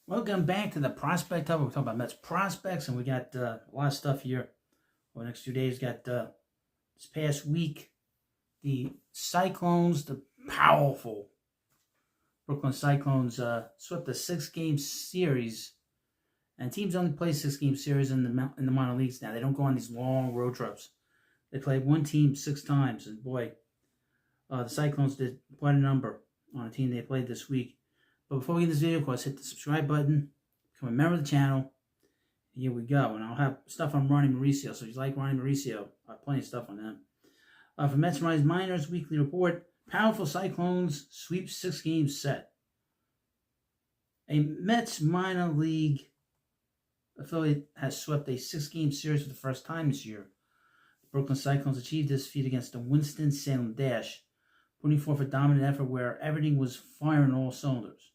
Welcome back to the Prospect Hub. We're talking about Mets prospects, and we got a lot of stuff here for the next few days. Got this past week, the Cyclones, the powerful Brooklyn Cyclones, swept a 6-game series. And teams only play 6-game series in the minor leagues now. They don't go on these long road trips. They play one team 6 times, and boy, the Cyclones did quite a number on a team they played this week. But before we get this video, of course, hit the subscribe button, become a member of the channel. Here we go. And I'll have stuff on Ronnie Mauricio. So if you like Ronnie Mauricio, I have plenty of stuff on him. For Mets Rise Minors Weekly Report, powerful Cyclones sweep 6-game set. A Mets minor league affiliate has swept a 6-game series for the first time this year. The Brooklyn Cyclones achieved this feat against the Winston-Salem Dash, putting forth a dominant effort where everything was firing all cylinders.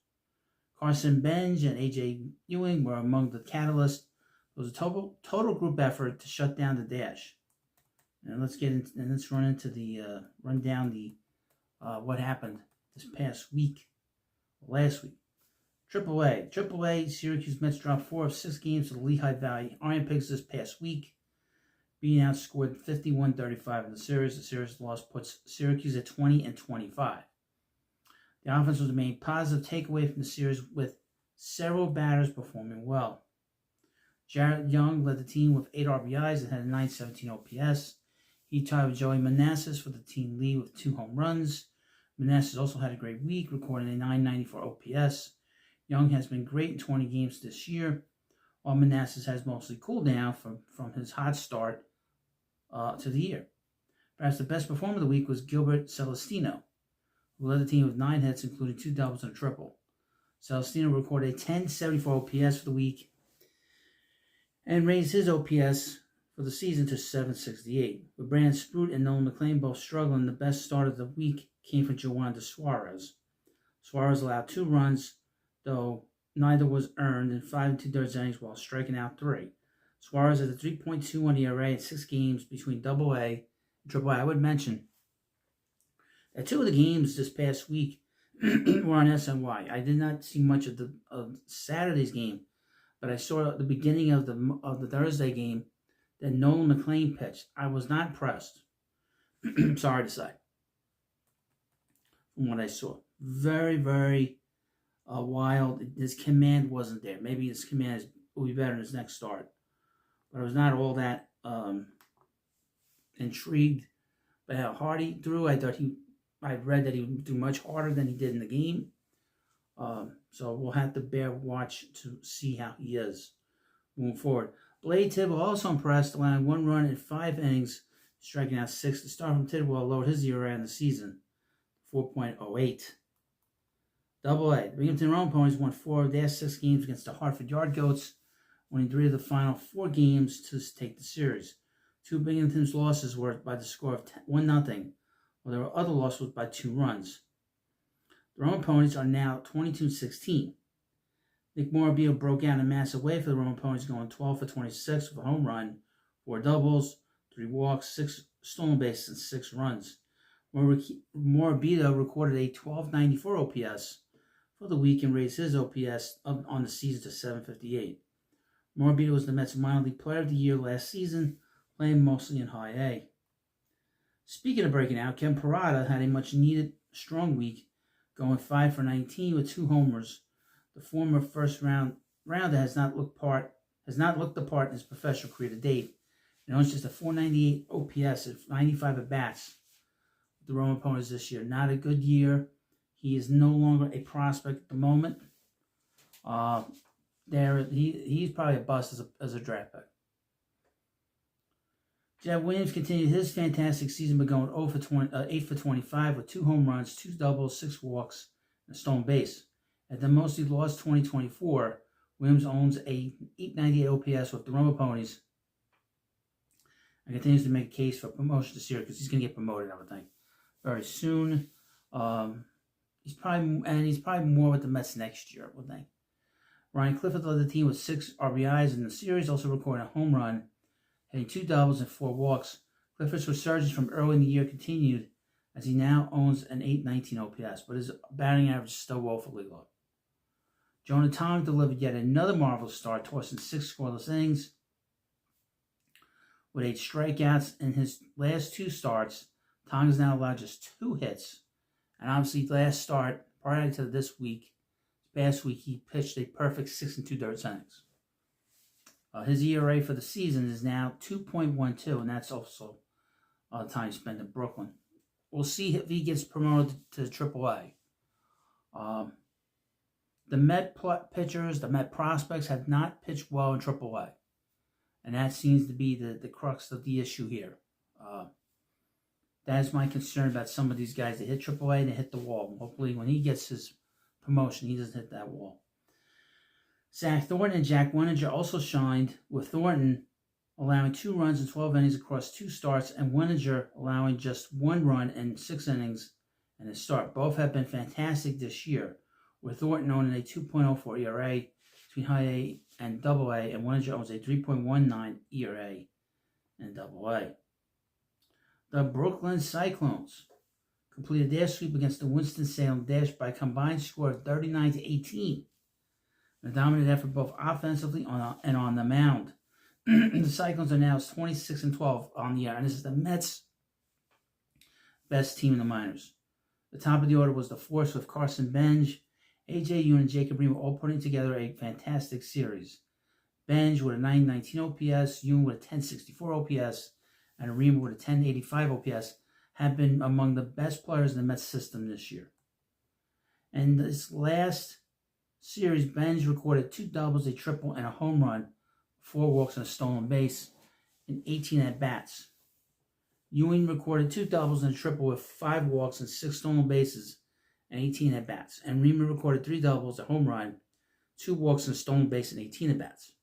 Carson Benge and AJ Ewing were among the catalysts. It was a total group effort to shut down the Dash. And let's run down the what happened this past week, last week. AAA Syracuse Mets dropped 4 of 6 games to the Lehigh Valley Iron Pigs this past week, being outscored 51-35 in the series. The series loss puts Syracuse at 20-25. The offense was the main positive takeaway from the series, with several batters performing well. Jarrett Young led the team with 8 RBIs and had a .917 OPS. He tied with Joey Manassas for the team lead with 2 home runs. Manassas also had a great week, recording a .994 OPS. Young has been great in 20 games this year, while Manassas has mostly cooled down from his hot start to the year. Perhaps the best performer of the week was Gilbert Celestino, who led the team with 9 hits, including 2 doubles and a triple. Celestino recorded a .1074 OPS for the week and raised his OPS for the season to .768. With Brandon Sprout and Nolan McLean both struggling, the best start of the week came from Joandy Suarez. Suarez allowed 2 runs, though neither was earned in 5 2/3 innings while striking out 3. Suarez has a 3.21 ERA in 6 games between AA and AAA. I would mention that 2 of the games this past week were on SNY. I did not see much of Saturday's game, but I saw the beginning of the Thursday game that Nolan McLean pitched. I was not impressed. Sorry to say, from what I saw, very, very wild. His command wasn't there. Maybe his command will be better in his next start, but I was not all that intrigued by how hard he threw. I read that he would do much harder than he did in the game. So we'll have to bear watch to see how he is moving forward. Blade Tidwell also impressed, allowing 1 run in 5 innings, striking out 6. The start from Tidwell lowered his ERA in the season, 4.08. AA. The Binghamton Rome Ponies won 4 of their 6 games against the Hartford Yard Goats, winning 3 of the final 4 games to take the series. 2 of Binghamton's losses were by the score of 1-0, while there were other losses by 2 runs. The Rome Ponies are now 22-16. Nick Morabito broke out in a massive way for the Rome Ponies, going 12 for 26 with a home run, 4 doubles, 3 walks, 6 stolen bases, and 6 runs. Morabito recorded a .1294 OPS for the week and raised his OPS up on the season to .758. Morabito was the Mets minor league player of the year last season, playing mostly in high A. Speaking of breaking out, Ken Parada had a much-needed strong week, going 5 for 19 with 2 homers. The former first-rounder has not looked the part in his professional career to date, and owns just a .498 OPS at 95 at-bats with the Rome Ponies this year. Not a good year. He is no longer a prospect at the moment. He's probably a bust as a draft pick. Jed Williams continued his fantastic season by going 8 for 25 with 2 home runs, 2 doubles, 6 walks, and a stolen base. At the most he lost 2024, Williams owns a .898 OPS with the Roma Ponies and continues to make a case for promotion this year because he's going to get promoted, I would think, very soon. He's probably more with the Mets next year, I would think. Ryan Clifford led the team with 6 RBIs in the series, also recording a home run, hitting 2 doubles and 4 walks. Clifford's resurgence from early in the year continued as he now owns an .819 OPS, but his batting average is still woefully low. Jonah Tom delivered yet another marvelous start, tossing 6 scoreless innings with 8 strikeouts in his last 2 starts. Tom has now allowed just 2 hits. And obviously, last start, prior to this past week, he pitched a perfect 6 2/3 innings. His ERA for the season is now 2.12, and that's also the time spent in Brooklyn. We'll see if he gets promoted to AAA. The Met pitchers, the Met prospects have not pitched well in AAA. And that seems to be the crux of the issue here. That is my concern about some of these guys. They hit AAA and they hit the wall. Hopefully when he gets his promotion, he doesn't hit that wall. Zach Thornton and Jack Winninger also shined, with Thornton allowing 2 runs in 12 innings across 2 starts, and Winninger allowing just 1 run in 6 innings in his start. Both have been fantastic this year, with Thornton owning a 2.04 ERA between high A and double A, and Winninger owns a 3.19 ERA in double A. The Brooklyn Cyclones completed their sweep against the Winston-Salem Dash by a combined score of 39-18. A dominant effort both offensively and on the mound. The Cyclones are now 26-12 on the year, and this is the Mets' best team in the minors. The top of the order was the Force with Carson Benge, AJ Ewing, and Jacob Rima all putting together a fantastic series. Benge with a 919 OPS, Ewing with a 1064 OPS, and Rima with a 1085 OPS have been among the best players in the Mets system this year. And this last series, Benge recorded 2 doubles, a triple, and a home run, 4 walks and a stolen base in 18 at-bats. Ewing recorded 2 doubles and a triple with 5 walks and 6 stolen bases and 18 at-bats. And Rima recorded 3 doubles, a home run, 2 walks and a stolen base and 18 at-bats.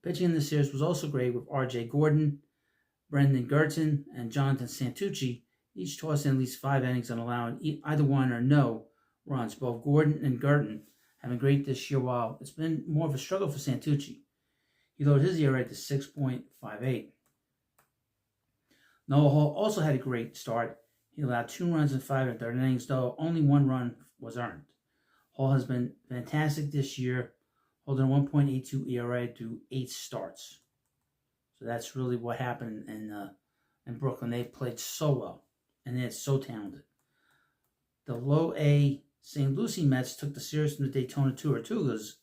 Pitching in this series was also great, with R.J. Gordon, Brendan Gerton, and Jonathan Santucci each tossing at least 5 innings and allowing either one or no runs. Both Gordon and Gerton have been great this year, while it's been more of a struggle for Santucci. He lowered his ERA to 6.58. Noah Hall also had a great start. He allowed 2 runs in 5 1/3 innings, though only 1 run was earned. Hall has been fantastic this year, holding a 1.82 ERA through 8 starts. So that's really what happened in Brooklyn. They played so well, and they're so talented. The low A St. Lucie Mets took the series from the Daytona Tortugas,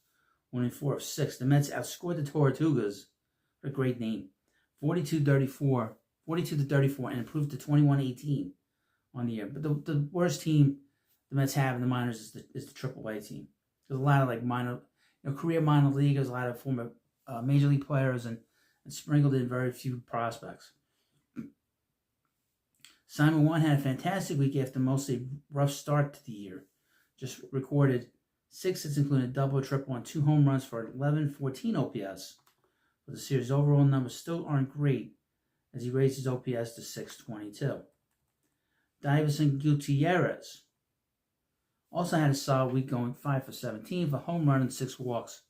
winning 4 of 6. The Mets outscored the Tortugas, a great name, 42-34, and improved to 21-18 on the year. But the worst team the Mets have in the minors is the AAA team. There's a lot of minor, career minor leaguers, a lot of former major league players, and sprinkled in very few prospects. Simon Wan had a fantastic week after mostly rough start to the year. Just recorded 6 hits, including a double, triple, and 2 home runs for 1114 OPS. But the series' overall numbers still aren't great, as he raised his OPS to 622. Davison Gutierrez also had a solid week, going 5 for 17 for a home run and 6 walks,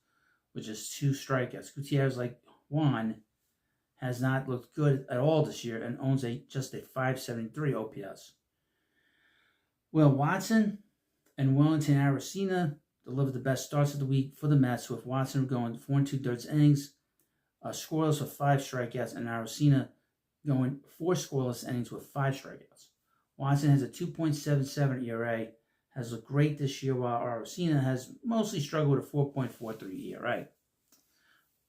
with just 2 strikeouts. Gutierrez, like Juan, has not looked good at all this year and owns just a 573 OPS. Will Watson and Wellington Aracena delivered the best starts of the week for the Mets, with Watson going 4 2/3 innings, scoreless with 5 strikeouts, and Aracena going 4 scoreless innings with 5 strikeouts. Watson has a 2.77 ERA, has looked great this year, while Aracena has mostly struggled with a 4.43 ERA.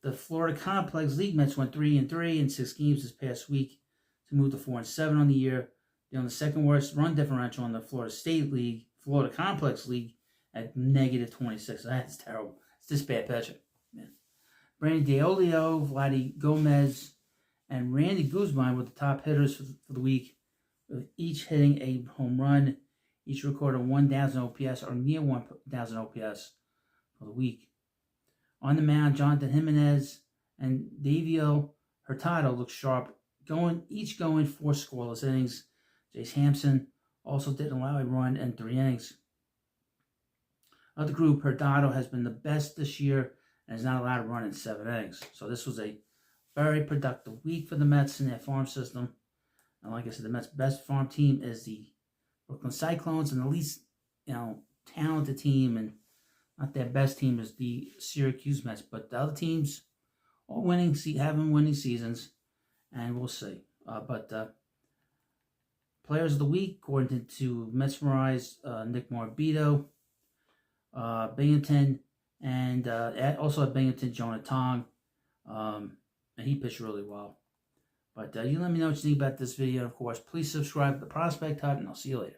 The Florida Complex League Mets went 3-3 in 6 games this past week to move to 4-7 on the year. They're on the second worst run differential in the Florida State League, Florida Complex League, at -26. That's terrible. It's this bad pitching. Man. Brandon DeOlio, Vladdy Gomez, and Randy Guzman were the top hitters for the week, with each hitting a home run. Each recorded 1,000 OPS or near 1,000 OPS for the week. On the mound, Jonathan Jimenez and Davio Hurtado looked sharp, each going 4 scoreless innings. Jace Hampson also didn't allow a run in 3 innings. Of the group, Hurtado has been the best this year and has not allowed a run in 7 innings. So this was a very productive week for the Mets in their farm system. And like I said, the Mets' best farm team is the Brooklyn Cyclones, and the least talented team and Not their best team is the Syracuse Mets, but the other teams are winning, having winning seasons, and we'll see. But Players of the Week, according to Mesmerize, Nick Morabito, Binghamton, and also at Binghamton, Jonah Tong. And he pitched really well. But you let me know what you think about this video. Of course, please subscribe to the Prospect Hut, and I'll see you later.